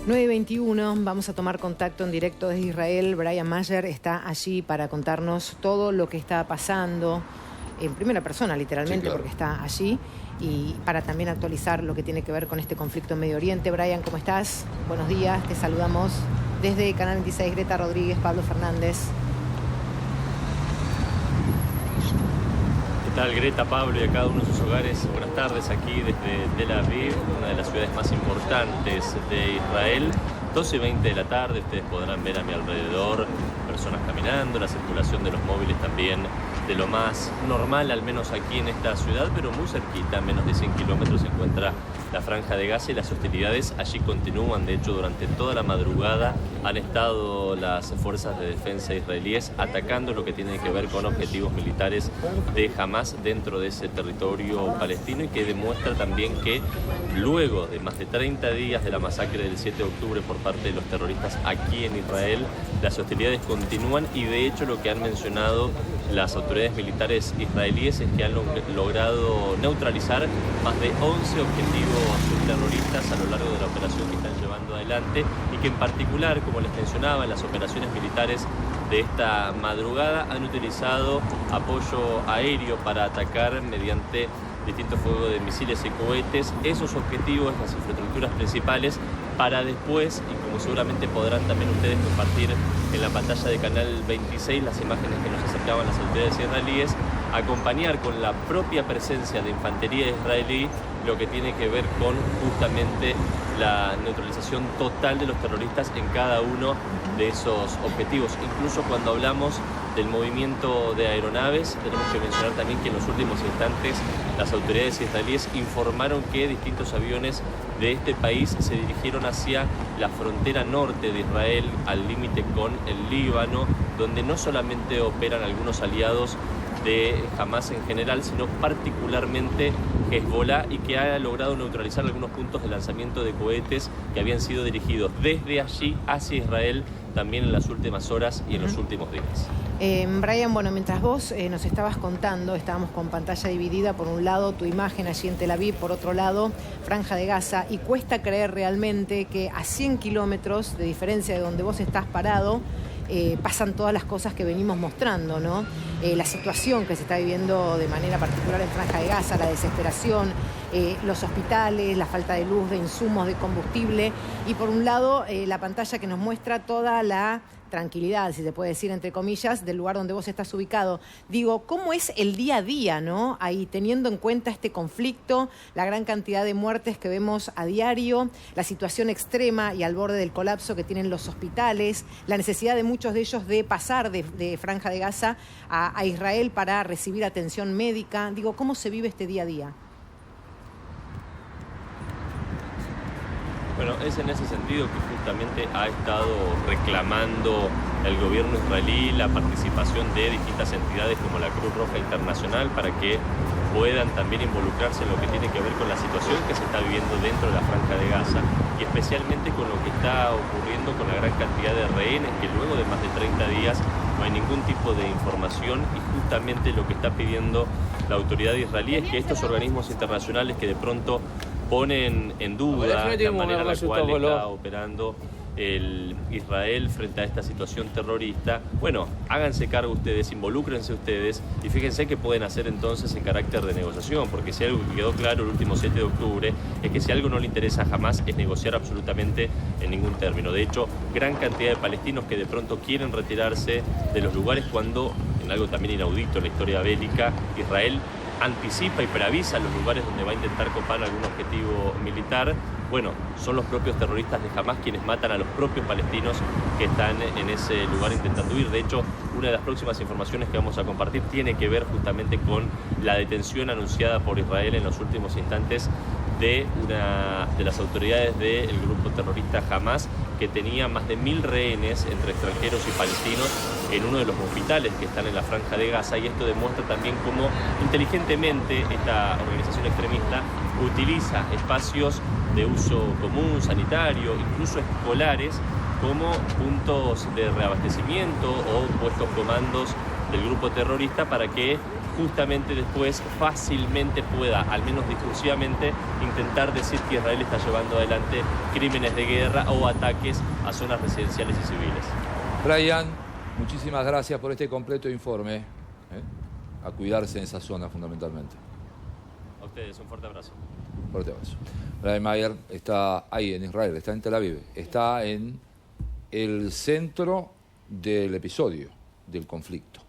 9:21, vamos a tomar contacto en directo desde Israel. Brian Mayer está allí para contarnos todo lo que está pasando, en primera persona literalmente, sí, claro, porque está allí, y para también actualizar lo que tiene que ver con este conflicto en Medio Oriente. Brian, ¿cómo estás? Buenos días, te saludamos desde Canal 26, Greta Rodríguez, Pablo Fernández. ¿Qué tal, Greta, Pablo y a cada uno de sus hogares? Buenas tardes aquí desde Tel Aviv, una de las ciudades más importantes de Israel. 12:20 de la tarde, ustedes podrán ver a mi alrededor personas caminando, la circulación de los móviles también de lo más normal, al menos aquí en esta ciudad, pero muy cerquita, a menos de 100 kilómetros, se encuentra la Franja de Gaza y las hostilidades allí continúan. De hecho, durante toda la madrugada han estado las fuerzas de defensa israelíes atacando lo que tiene que ver con objetivos militares de Hamas dentro de ese territorio palestino, y que demuestra también que luego de más de 30 días de la masacre del 7 de octubre por parte de los terroristas aquí en Israel, las hostilidades continúan. Y de hecho lo que han mencionado las autoridades militares israelíes es que han logrado neutralizar más de 11 objetivos terroristas a lo largo de la operación que están llevando adelante, y que en particular, como les mencionaba, en las operaciones militares de esta madrugada han utilizado apoyo aéreo para atacar mediante distintos fuegos de misiles y cohetes esos objetivos, las infraestructuras principales, para después, y como seguramente podrán también ustedes compartir en la pantalla de Canal 26 las imágenes que nos acercaban las autoridades israelíes, acompañar con la propia presencia de infantería israelí lo que tiene que ver con justamente la neutralización total de los terroristas en cada uno de esos objetivos. Incluso cuando hablamos del movimiento de aeronaves, tenemos que mencionar también que en los últimos instantes las autoridades israelíes informaron que distintos aviones de este país se dirigieron hacia la frontera norte de Israel, al límite con el Líbano, donde no solamente operan algunos aliados de Hamas en general, sino particularmente Hezbollah, y que ha logrado neutralizar algunos puntos de lanzamiento de cohetes que habían sido dirigidos desde allí hacia Israel también en las últimas horas y en los últimos días. Brian, bueno, mientras vos nos estabas contando, estábamos con pantalla dividida, por un lado tu imagen allí en Tel Aviv, por otro lado Franja de Gaza, y cuesta creer realmente que a 100 kilómetros de diferencia de donde vos estás parado, pasan todas las cosas que venimos mostrando, ¿no? La situación que se está viviendo de manera particular en Franja de Gaza, la desesperación, los hospitales, la falta de luz, de insumos, de combustible, y por un lado la pantalla que nos muestra toda la tranquilidad, si se puede decir entre comillas, del lugar donde vos estás ubicado. Digo, ¿cómo es el día a día, ¿no? Ahí, teniendo en cuenta este conflicto, la gran cantidad de muertes que vemos a diario, la situación extrema y al borde del colapso que tienen los hospitales, la necesidad de muchos de ellos de pasar de Franja de Gaza a Israel para recibir atención médica. Digo, ¿cómo se vive este día a día? Bueno, es en ese sentido que justamente ha estado reclamando el gobierno israelí la participación de distintas entidades como la Cruz Roja Internacional, para que puedan también involucrarse en lo que tiene que ver con la situación que se está viviendo dentro de la Franja de Gaza, y especialmente con lo que está ocurriendo con la gran cantidad de rehenes, que luego de más de 30 días no hay ningún tipo de información. Y justamente lo que está pidiendo la autoridad israelí es que estos organismos internacionales que de pronto ponen en duda la manera en la cual está operando el Israel frente a esta situación terrorista, bueno, háganse cargo ustedes, involúcrense ustedes, y fíjense qué pueden hacer entonces en carácter de negociación, porque si algo que quedó claro el último 7 de octubre es que si algo no le interesa jamás es negociar absolutamente en ningún término. De hecho, gran cantidad de palestinos que de pronto quieren retirarse de los lugares, cuando, en algo también inaudito en la historia bélica, Israel anticipa y preavisa los lugares donde va a intentar copar algún objetivo militar. Bueno, son los propios terroristas de Hamas quienes matan a los propios palestinos que están en ese lugar intentando huir. De hecho, una de las próximas informaciones que vamos a compartir tiene que ver justamente con la detención anunciada por Israel en los últimos instantes de una de las autoridades del grupo terrorista Hamas, que tenía más de 1000 rehenes entre extranjeros y palestinos en uno de los hospitales que están en la Franja de Gaza. Y esto demuestra también cómo inteligentemente esta organización extremista utiliza espacios de uso común, sanitario, incluso escolares, como puntos de reabastecimiento o puestos comandos del grupo terrorista, para que justamente después fácilmente pueda, al menos discursivamente, intentar decir que Israel está llevando adelante crímenes de guerra o ataques a zonas residenciales y civiles. Brian, muchísimas gracias por este completo informe. A cuidarse en esa zona fundamentalmente. A ustedes, un fuerte abrazo. Fuerte abrazo. Brian Mayer está ahí en Israel, está en Tel Aviv, está en el centro del episodio, del conflicto.